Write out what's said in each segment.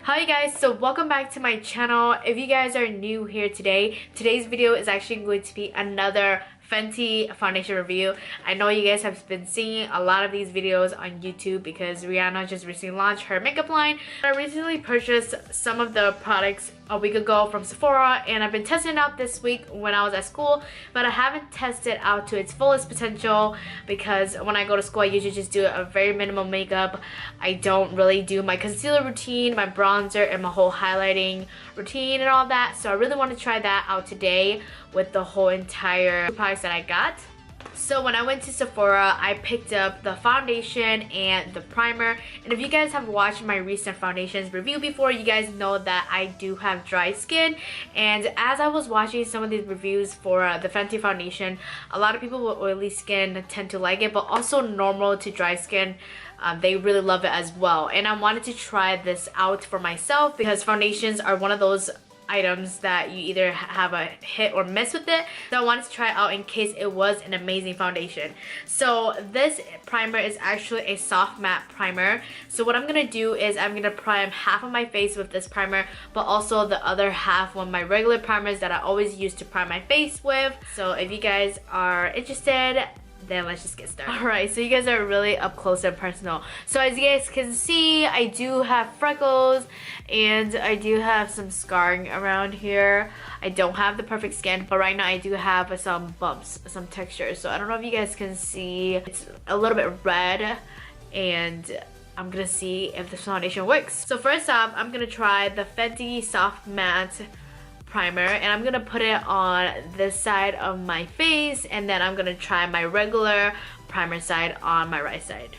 Hi guys, so welcome back to my channel. If you guys are new here today, today's video is actually going to be another Fenty foundation review. I know you guys have been seeing a lot of these videos on YouTube because Rihanna just recently launched her makeup line. I recently purchased some of the products a week ago from Sephora and I've been testing it out this week when I was at school, but I haven't tested out to its fullest potential because when I go to school I usually just do a very minimal makeup. I don't really do my concealer routine, my bronzer, and my whole highlighting routine and all that, so I really want to try that out today with the whole entire products that I got. So when I went to Sephora, I picked up the foundation and the primer. And if you guys have watched my recent foundations review before, you guys know that I do have dry skin. And as I was watching some of these reviews for the Fenty foundation, a lot of people with oily skin tend to like it, but also normal to dry skin, they really love it as well. And I wanted to try this out for myself because foundations are one of those items that you either have a hit or miss with it, so I wanted to try it out in case it was an amazing foundation. So this primer is actually a soft matte primer. So what I'm gonna do is I'm gonna prime half of my face with this primer, but also the other half with my regular primers that I always use to prime my face with. So if you guys are interested, then let's just get started. Alright, so you guys are really up close and personal. So as you guys can see, I do have freckles and I do have some scarring around here. I don't have the perfect skin, but right now I do have some bumps, some texture. So I don't know if you guys can see, it's a little bit red, and I'm gonna see if this foundation works. So first off, I'm gonna try the Fenty Soft Matte primer, and I'm gonna put it on this side of my face, and then I'm gonna try my regular primer side on my right side.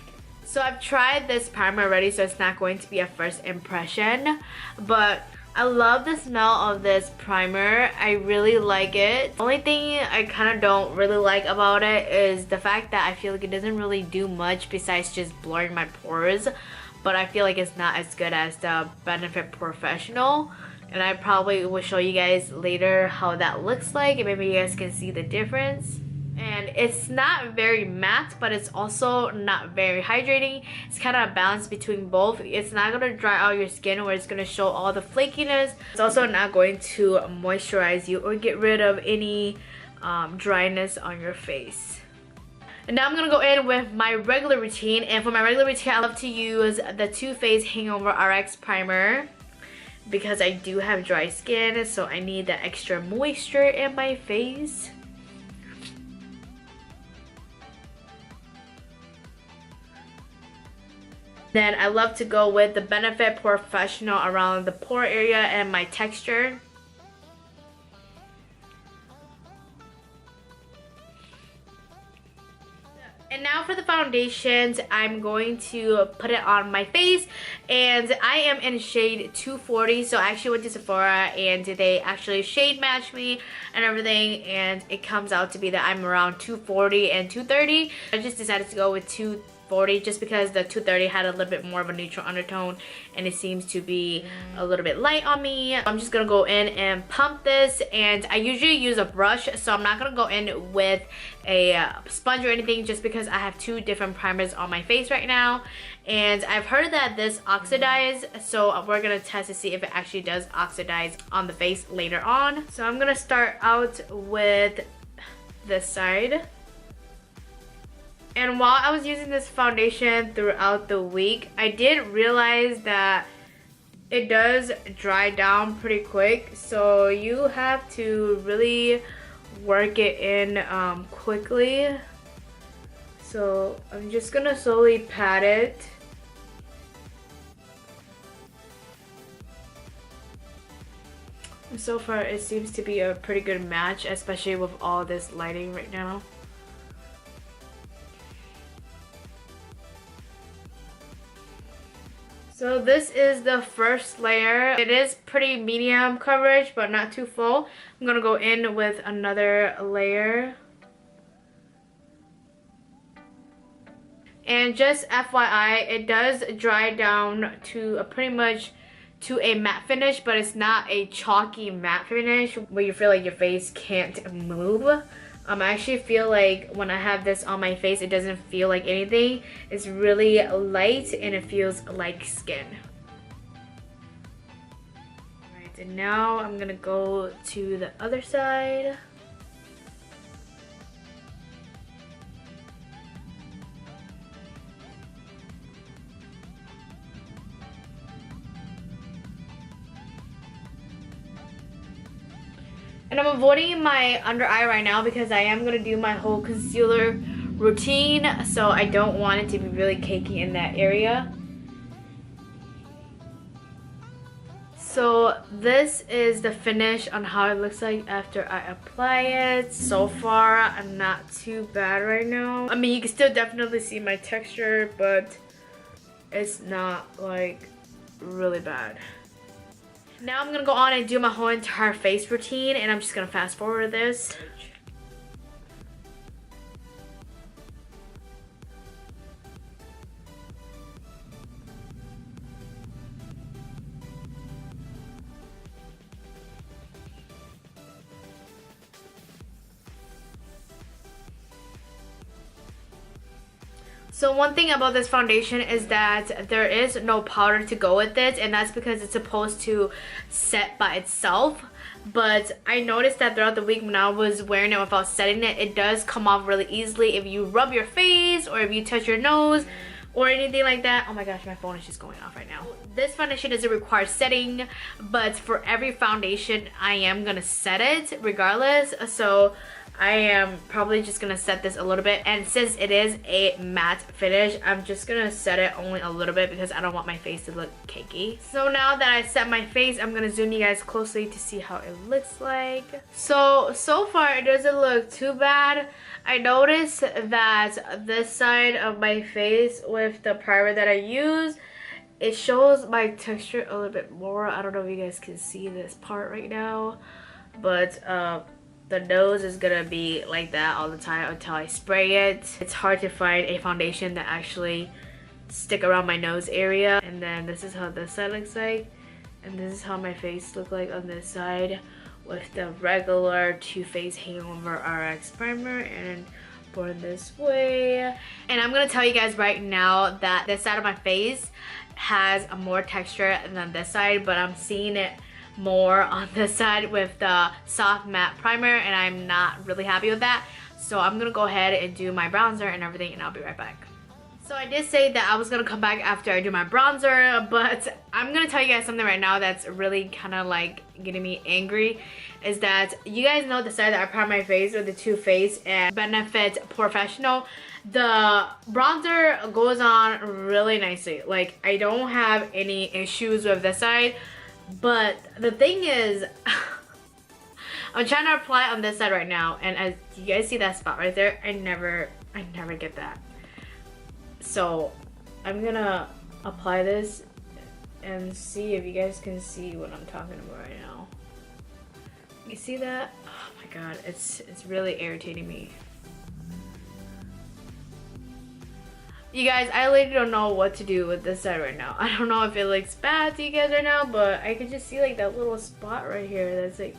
So I've tried this primer already, so it's not going to be a first impression, but I love the smell of this primer. I really like it. The only thing I kind of don't really like about it is the fact that I feel like it doesn't really do much besides just blurring my pores, but I feel like it's not as good as the Benefit Professional. And I probably will show you guys later how that looks like, and maybe you guys can see the difference. And it's not very matte, but it's also not very hydrating. It's kind of a balance between both. It's not going to dry out your skin where it's going to show all the flakiness. It's also not going to moisturize you or get rid of any dryness on your face. And now I'm going to go in with my regular routine. And for my regular routine, I love to use the Too Faced Hangover RX Primer, because I do have dry skin, so I need that extra moisture in my face. Then I love to go with the Benefit Professional around the pore area and my texture. And now for the foundations, I'm going to put it on my face, and I am in shade 240. So I actually went to Sephora and they actually shade matched me and everything, and it comes out to be that I'm around 240 and 230. I just decided to go with 240 just because the 230 had a little bit more of a neutral undertone and it seems to be a little bit light on me. I'm just gonna go in and pump this, and I usually use a brush, so I'm not gonna go in with a sponge or anything just because I have two different primers on my face right now. And I've heard that this oxidize, so we're gonna test to see if it actually does oxidize on the face later on. So I'm gonna start out with this side. And while I was using this foundation throughout the week, I did realize that it does dry down pretty quick. So you have to really work it in quickly. So I'm just gonna slowly pat it. And so far it seems to be a pretty good match, especially with all this lighting right now. So this is the first layer. It is pretty medium coverage, but not too full. I'm gonna go in with another layer. And just FYI, it does dry down to pretty much to a matte finish, but it's not a chalky matte finish where you feel like your face can't move. I actually feel like when I have this on my face, it doesn't feel like anything. It's really light and it feels like skin. Perfect. And now I'm gonna go to the other side. And I'm avoiding my under eye right now because I am gonna do my whole concealer routine, so I don't want it to be really cakey in that area. So this is the finish on how it looks like after I apply it. So far, I'm not too bad right now. I mean, you can still definitely see my texture, but it's not like really bad. Now I'm gonna go on and do my whole entire face routine, and I'm just gonna fast forward this. So one thing about this foundation is that there is no powder to go with it, and that's because it's supposed to set by itself. But I noticed that throughout the week when I was wearing it without setting it, it does come off really easily if you rub your face or if you touch your nose or anything like that. Oh my gosh, my phone is just going off right now. This foundation doesn't require setting, but for every foundation I am gonna set it regardless. So I am probably just gonna set this a little bit, and since it is a matte finish, I'm just gonna set it only a little bit because I don't want my face to look cakey. So now that I set my face, I'm gonna zoom you guys closely to see how it looks like. So far it doesn't look too bad. I noticed that this side of my face with the primer that I use, it shows my texture a little bit more. I don't know if you guys can see this part right now, but the nose is gonna be like that all the time until I spray it. It's hard to find a foundation that actually stick around my nose area. And then this is how this side looks like, and this is how my face look like on this side with the regular Too Faced Hangover RX primer and born this way. And I'm gonna tell you guys right now that this side of my face has a more texture than this side, but I'm seeing it more on this side with the soft matte primer, and I'm not really happy with that. So I'm gonna go ahead and do my bronzer and everything, and I'll be right back. So I did say that I was gonna come back after I do my bronzer, but I'm gonna tell you guys something right now that's really kind of like getting me angry, is that you guys know the side that I prime my face with the Too Faced and Benefit Porefessional. The bronzer goes on really nicely. Like, I don't have any issues with this side, but the thing is, I'm trying to apply on this side right now, and as you guys see that spot right there, I never get that. So I'm gonna apply this and see if you guys can see what I'm talking about right now. You see that? Oh my god, it's really irritating me. You guys, I literally don't know what to do with this side right now. I don't know if it looks bad to you guys right now, but I can just see like that little spot right here that's like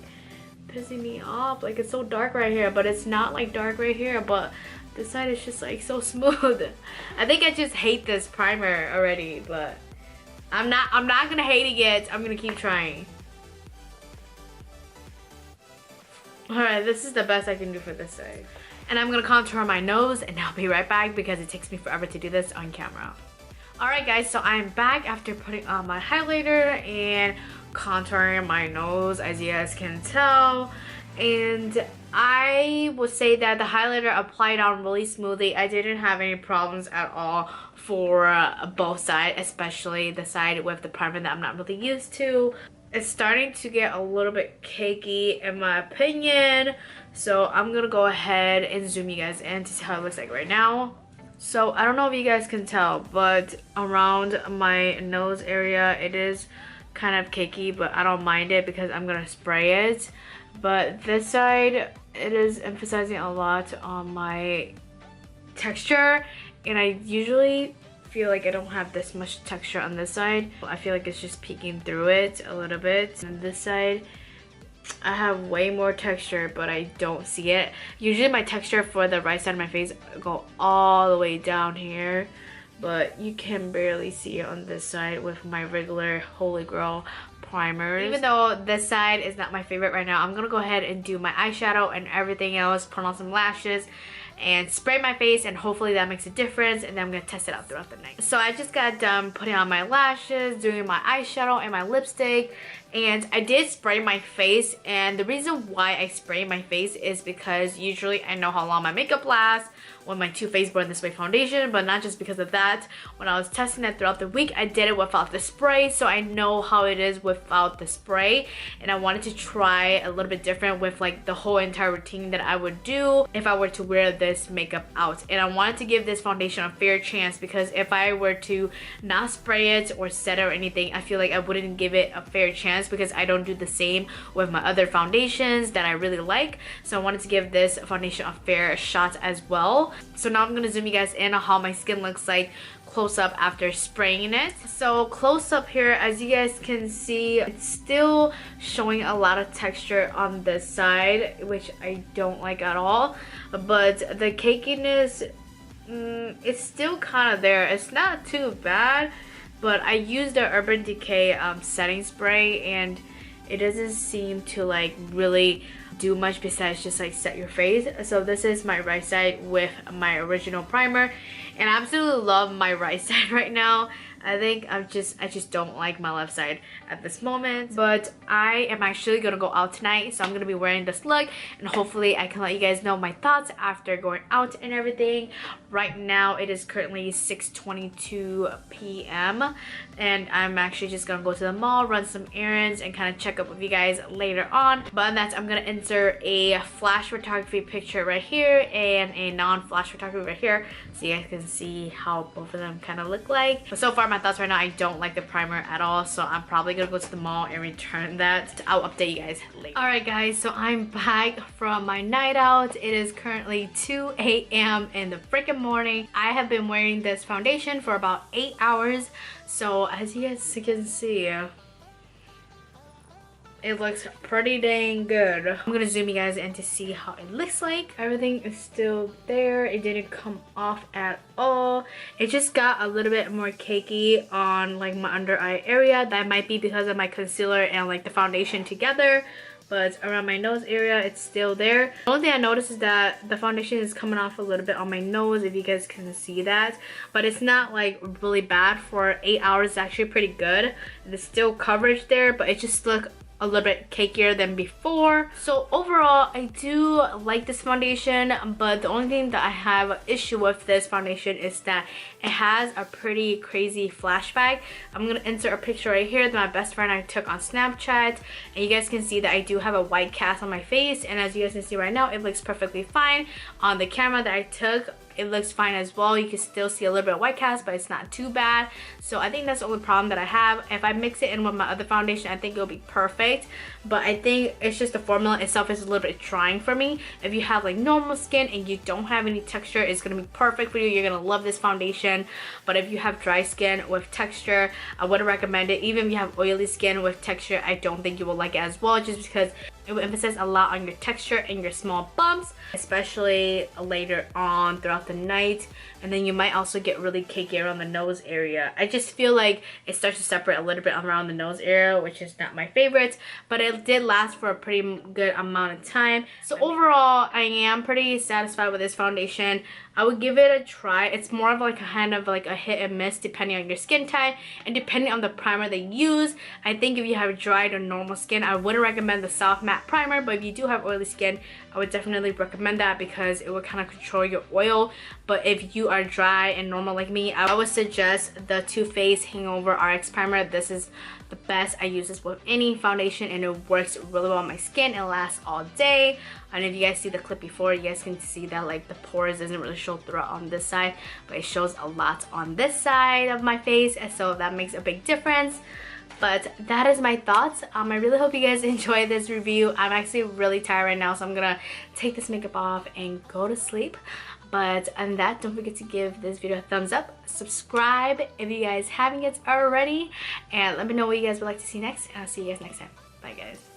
pissing me off. Like, it's so dark right here, but it's not like dark right here, but this side is just like so smooth. I think I just hate this primer already, but I'm not gonna hate it yet. I'm gonna keep trying. Alright, this is the best I can do for this side. And I'm gonna contour my nose, and I'll be right back because it takes me forever to do this on camera. Alright guys, so I'm back after putting on my highlighter and contouring my nose, as you guys can tell. And I would say that the highlighter applied on really smoothly. I didn't have any problems at all for both sides, especially the side with the primer that I'm not really used to. It's starting to get a little bit cakey in my opinion, so I'm gonna go ahead and zoom you guys in to see how it looks like right now. So I don't know if you guys can tell, but around my nose area it is kind of cakey, but I don't mind it because I'm gonna spray it. But this side, it is emphasizing a lot on my texture, and I usually feel like I don't have this much texture on this side. I feel like it's just peeking through it a little bit. And this side, I have way more texture, but I don't see it. Usually my texture for the right side of my face go all the way down here, but you can barely see it on this side with my regular Holy Grail primers. Even though this side is not my favorite right now, I'm gonna go ahead and do my eyeshadow and everything else, put on some lashes, and spray my face, and hopefully that makes a difference, and then I'm gonna test it out throughout the night. So I just got done putting on my lashes, doing my eyeshadow and my lipstick, and I did spray my face. And the reason why I spray my face is because usually I know how long my makeup lasts with my Too Faced Born This Way foundation, but not just because of that. When I was testing it throughout the week, I did it without the spray, so I know how it is without the spray, and I wanted to try a little bit different with like the whole entire routine that I would do if I were to wear this makeup out. And I wanted to give this foundation a fair chance, because if I were to not spray it or set it or anything, I feel like I wouldn't give it a fair chance, because I don't do the same with my other foundations that I really like. So I wanted to give this foundation a fair shot as well. So now I'm gonna zoom you guys in on how my skin looks like close up after spraying it. So close up here, as you guys can see, it's still showing a lot of texture on this side, which I don't like at all. But the cakiness, it's still kind of there. It's not too bad, but I used the Urban Decay setting spray, and it doesn't seem to like really do much besides just like set your face. So this is my right side with my original primer, and I absolutely love my right side right now. I think I just don't like my left side at this moment, but I am actually gonna go out tonight, so I'm gonna be wearing this look, and hopefully I can let you guys know my thoughts after going out and everything. Right now it is currently 6:22 p.m. and I'm actually just gonna go to the mall, run some errands, and kind of check up with you guys later on. But on that, I'm gonna insert a flash photography picture right here and a non-flash photography right here, so you guys can see how both of them kind of look like. But so far my thoughts right now, I don't like the primer at all, so I'm probably gonna go to the mall and return that. I'll update you guys later. Alright guys, so I'm back from my night out. It is currently 2 a.m. in the freaking morning. I have been wearing this foundation for about 8 hours, so as you guys can see, it looks pretty dang good. I'm gonna zoom you guys in to see how it looks like. Everything is still there. It didn't come off at all. It just got a little bit more cakey on like my under eye area. That might be because of my concealer and like the foundation together, but around my nose area it's still there. The only thing I noticed is that the foundation is coming off a little bit on my nose, if you guys can see that, but it's not like really bad. For 8 hours it's actually pretty good. There's still coverage there, but it just looked a little bit cakier than before. So overall, I do like this foundation, but the only thing that I have an issue with this foundation is that it has a pretty crazy flashback. I'm gonna insert a picture right here that my best friend and I took on Snapchat, and you guys can see that I do have a white cast on my face, and as you guys can see right now, it looks perfectly fine. On the camera that I took, it looks fine as well. You can still see a little bit of white cast, but it's not too bad. So I think that's the only problem that I have. If I mix it in with my other foundation, I think it'll be perfect. But I think it's just the formula itself is a little bit trying for me. If you have like normal skin and you don't have any texture, it's gonna be perfect for you. You're gonna love this foundation. But if you have dry skin with texture, I wouldn't recommend it. Even if you have oily skin with texture, I don't think you will like it as well, just because it will emphasize a lot on your texture and your small bumps, especially later on throughout the night. And then you might also get really cakey around the nose area. I just feel like it starts to separate a little bit around the nose area, which is not my favorite, but it did last for a pretty good amount of time. So overall, I am pretty satisfied with this foundation. I would give it a try. It's more of like a kind of like a hit and miss depending on your skin type and depending on the primer they use. I think if you have dried or normal skin, I wouldn't recommend the soft matte primer, but if you do have oily skin, I would definitely recommend that because it will kind of control your oil. But if you are dry and normal like me, I would suggest the Too Faced Hangover RX primer. This is the best. I use this with any foundation and it works really well on my skin. It lasts all day. And if you guys see the clip before, you guys can see that like the pores doesn't really show throughout on this side, but it shows a lot on this side of my face, and so that makes a big difference. But that is my thoughts. I really hope you guys enjoyed this review. I'm actually really tired right now, so I'm gonna take this makeup off and go to sleep. But on that, don't forget to give this video a thumbs up, subscribe if you guys haven't yet already, and let me know what you guys would like to see next, and I'll see you guys next time. Bye guys.